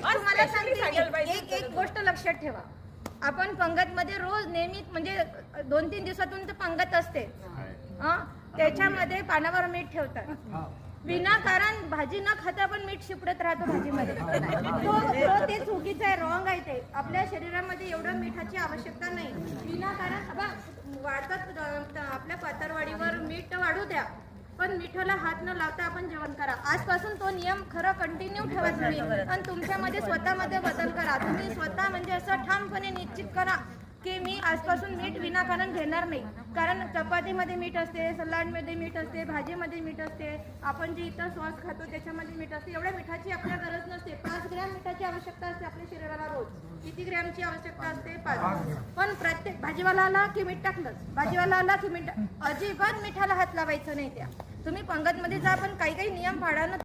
तुम्हाला सांगते एक गोष्ट लक्षात ठेवा, आपण पंगतमध्ये रोज नेहमी म्हणजे 2-3 दिवसातून तर पंगत असते, त्याच्यामध्ये पानावर मीठ ठेवतात, विनाकारण भाजी न खाता पण मीठ शिपडत राहतो भाजीमध्ये, तो ते चुकीचं आहे, रॉंग आहे ते. आपल्या शरीरामध्ये एवढं मिठाची आवश्यकता नाही. विनाकारण वाढतात आपल्या पातळवाडीवर मीठ वाढू द्या, पण मिठाला हात न लावता आपण जेवण करा. आजपासून तो नियम खरं कंटिन्यू ठेवा तुम्ही, आणि तुमच्यामध्ये स्वतःमध्ये बदल करा. तुम्ही स्वतः म्हणजे असं ठामपणे निश्चित करा की मी आजपासून मीठ विनाकारण घेणार नाही. कारण चपातीमध्ये मीठ असते, सलाडमध्ये मीठ असते, भाजीमध्ये मीठ असते, आपण जे इतर सॉस खातो त्याच्यामध्ये मीठ असते. एवढ्या मिठाची आपल्याला गरज नसते. 5 ग्रॅम मिठाची आवश्यकता असते आपल्या शरीराला रोज. किती ग्रॅमची आवश्यकता असते? 5. पण प्रत्येक भाजीवाला आला की मीठ टाकलंच, भाजीवाला आला की मीठ, अजिबात मिठाला हात लावायचं नाही. त्या तुम्ही पंगतमध्ये जा, पण काही नियम पाळा ना.